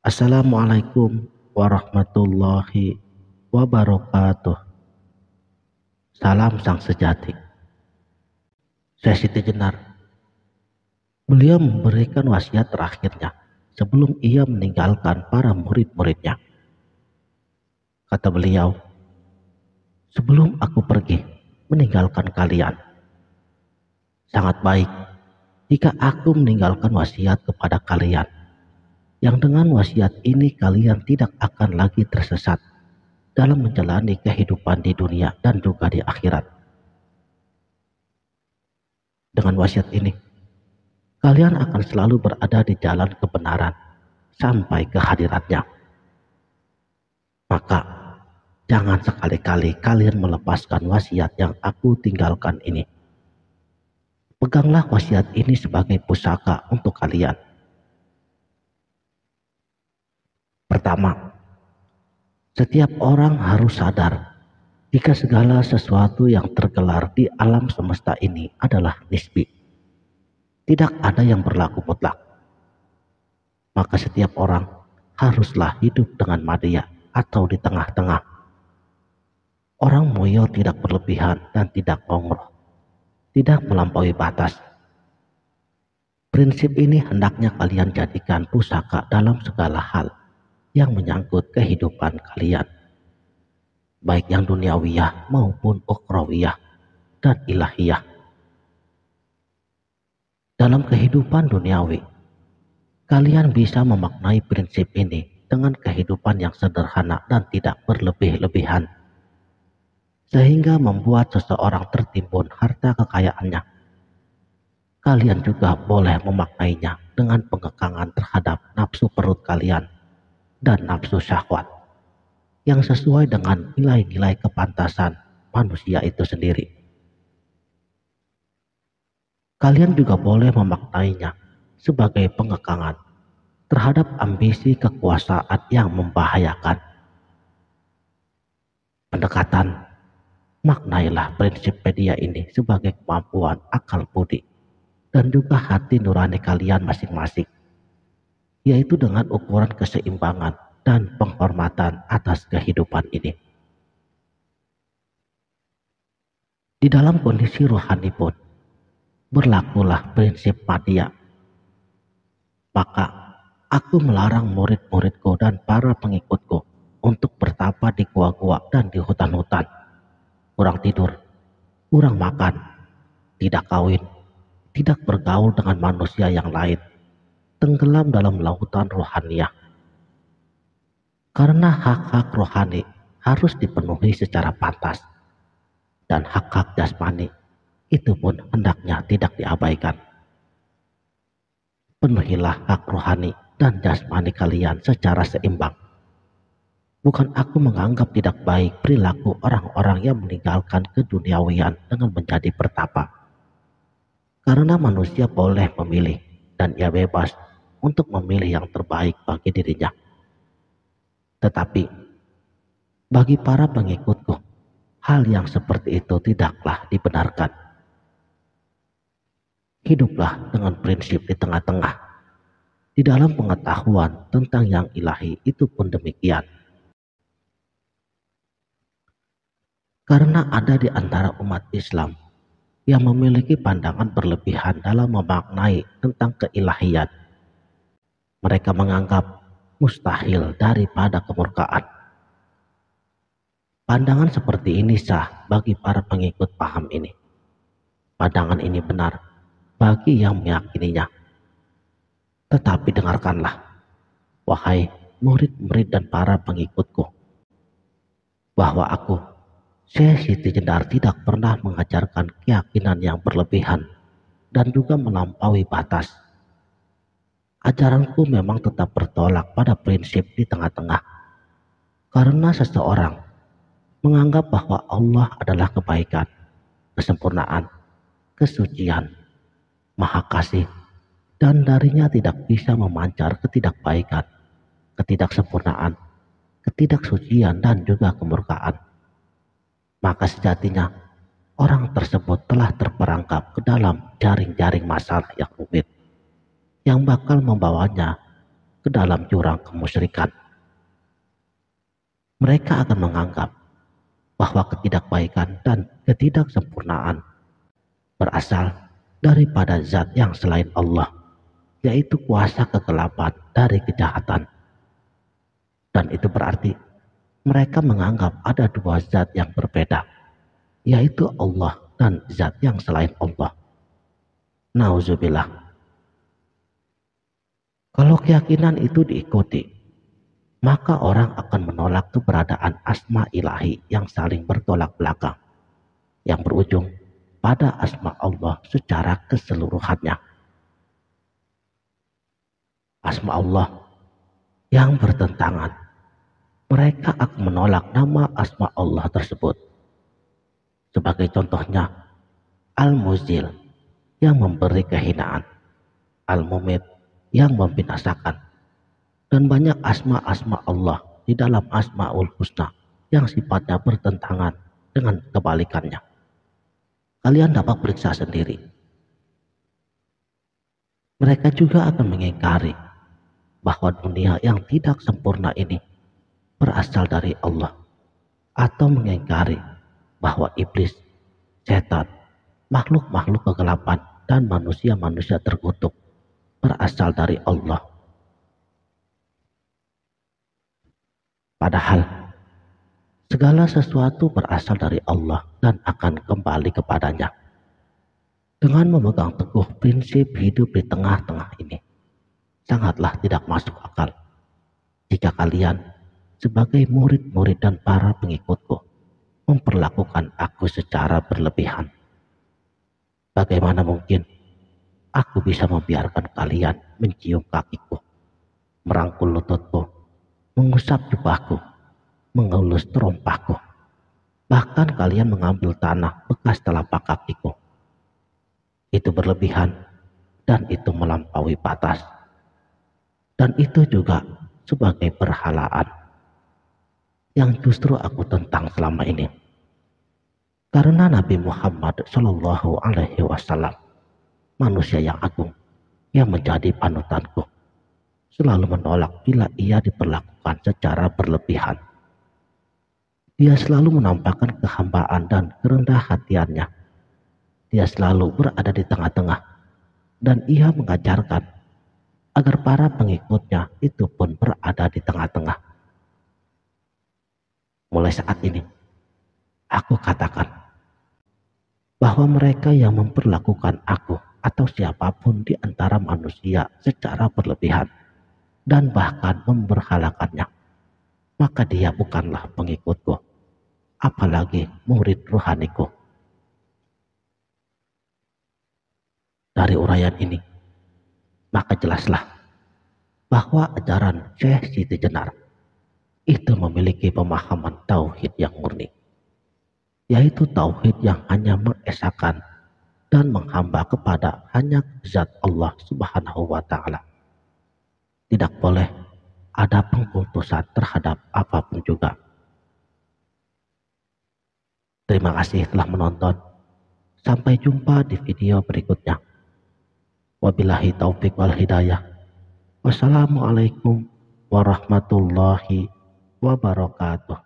Assalamualaikum warahmatullahi wabarakatuh. Salam sang sejati. Saya Siti Jenar. Beliau memberikan wasiat terakhirnya sebelum ia meninggalkan para murid-muridnya. Kata beliau, sebelum aku pergi meninggalkan kalian, sangat baik jika aku meninggalkan wasiat kepada kalian, yang dengan wasiat ini kalian tidak akan lagi tersesat dalam menjalani kehidupan di dunia dan juga di akhirat. Dengan wasiat ini, kalian akan selalu berada di jalan kebenaran sampai ke hadiratnya. Maka, jangan sekali-kali kalian melepaskan wasiat yang aku tinggalkan ini. Peganglah wasiat ini sebagai pusaka untuk kalian. Pertama, setiap orang harus sadar jika segala sesuatu yang tergelar di alam semesta ini adalah nisbi. Tidak ada yang berlaku mutlak. Maka setiap orang haruslah hidup dengan madya atau di tengah-tengah. Orang moyo tidak berlebihan dan tidak ngongroh, tidak melampaui batas. Prinsip ini hendaknya kalian jadikan pusaka dalam segala hal yang menyangkut kehidupan kalian, baik yang duniawiyah maupun ukhrawiyah dan ilahiyah. Dalam kehidupan duniawi, kalian bisa memaknai prinsip ini dengan kehidupan yang sederhana dan tidak berlebih-lebihan, sehingga membuat seseorang tertimbun harta kekayaannya. Kalian juga boleh memaknainya dengan pengekangan terhadap nafsu perut kalian dan nafsu syahwat yang sesuai dengan nilai-nilai kepantasan manusia itu sendiri. Kalian juga boleh memaknainya sebagai pengekangan terhadap ambisi kekuasaan yang membahayakan. Pendekatan, maknailah prinsip media ini sebagai kemampuan akal budi dan juga hati nurani kalian masing-masing, yaitu dengan ukuran keseimbangan dan penghormatan atas kehidupan ini. Di dalam kondisi rohani pun berlakulah prinsip madya. Maka aku melarang murid-muridku dan para pengikutku untuk bertapa di gua-gua dan di hutan-hutan, kurang tidur, kurang makan, tidak kawin, tidak bergaul dengan manusia yang lain, tenggelam dalam lautan rohaniyah. Karena hak-hak rohani harus dipenuhi secara pantas, dan hak-hak jasmani itu pun hendaknya tidak diabaikan. Penuhilah hak rohani dan jasmani kalian secara seimbang. Bukan aku menganggap tidak baik perilaku orang-orang yang meninggalkan keduniawian dengan menjadi pertapa. Karena manusia boleh memilih dan ia bebas untuk memilih yang terbaik bagi dirinya. Tetapi bagi para pengikutku, hal yang seperti itu tidaklah dibenarkan. Hiduplah dengan prinsip di tengah-tengah. Di dalam pengetahuan tentang yang ilahi itu pun demikian. Karena ada di antara umat Islam yang memiliki pandangan berlebihan dalam memaknai tentang keilahian. Mereka menganggap mustahil daripada kemurkaan. Pandangan seperti ini sah bagi para pengikut paham ini. Pandangan ini benar bagi yang meyakininya. Tetapi dengarkanlah, wahai murid-murid dan para pengikutku, bahwa aku, Syekh Siti Jenar, tidak pernah mengajarkan keyakinan yang berlebihan dan juga melampaui batas. Ajaranku memang tetap bertolak pada prinsip di tengah-tengah. Karena seseorang menganggap bahwa Allah adalah kebaikan, kesempurnaan, kesucian, maha kasih, dan darinya tidak bisa memancar ketidakbaikan, ketidaksempurnaan, ketidaksucian, dan juga kemurkaan. Maka sejatinya orang tersebut telah terperangkap ke dalam jaring-jaring masalah yang rumit, yang bakal membawanya ke dalam jurang kemusyrikan. Mereka akan menganggap bahwa ketidakbaikan dan ketidaksempurnaan berasal daripada zat yang selain Allah, yaitu kuasa kegelapan dari kejahatan. Dan itu berarti mereka menganggap ada dua zat yang berbeda, yaitu Allah dan zat yang selain Allah. Nauzubillah. Kalau keyakinan itu diikuti, maka orang akan menolak keberadaan asma ilahi yang saling bertolak belakang, yang berujung pada asma Allah secara keseluruhannya. Asma Allah yang bertentangan, mereka akan menolak nama asma Allah tersebut. Sebagai contohnya, Al-Muzil yang memberi kehinaan, Al-Mumit yang membinasakan, dan banyak asma-asma Allah di dalam Asmaul Husna yang sifatnya bertentangan dengan kebalikannya. Kalian dapat periksa sendiri. Mereka juga akan mengingkari bahwa dunia yang tidak sempurna ini berasal dari Allah, atau mengingkari bahwa iblis, setan, makhluk-makhluk kegelapan, dan manusia-manusia terkutuk berasal dari Allah. Padahal segala sesuatu berasal dari Allah dan akan kembali kepadanya. Dengan memegang teguh prinsip hidup di tengah-tengah ini, sangatlah tidak masuk akal jika kalian sebagai murid-murid dan para pengikutku memperlakukan aku secara berlebihan. Bagaimana mungkin aku bisa membiarkan kalian mencium kakiku, merangkul lututku, mengusap jubahku, mengelus terompahku, bahkan kalian mengambil tanah bekas telapak kakiku. Itu berlebihan dan itu melampaui batas. Dan itu juga sebagai perhalaan yang justru aku tentang selama ini. Karena Nabi Muhammad Shallallahu Alaihi Wasallam, manusia yang agung yang menjadi panutanku, selalu menolak bila ia diperlakukan secara berlebihan. Dia selalu menampakkan kehambaan dan kerendah hatiannya. Dia selalu berada di tengah-tengah, dan ia mengajarkan agar para pengikutnya itu pun berada di tengah-tengah. Mulai saat ini, aku katakan bahwa mereka yang memperlakukan aku atau siapapun di antara manusia secara berlebihan dan bahkan memberhalakannya, maka dia bukanlah pengikutku, apalagi murid ruhaniku. Dari uraian ini, maka jelaslah bahwa ajaran Syekh Siti Jenar itu memiliki pemahaman tauhid yang murni, yaitu tauhid yang hanya mengesahkan dan menghamba kepada hanya zat Allah Subhanahu wa Ta'ala. Tidak boleh ada pengkultusan terhadap apapun juga. Terima kasih telah menonton. Sampai jumpa di video berikutnya. Wabillahi taufik wal hidayah. Wassalamualaikum warahmatullahi wabarakatuh.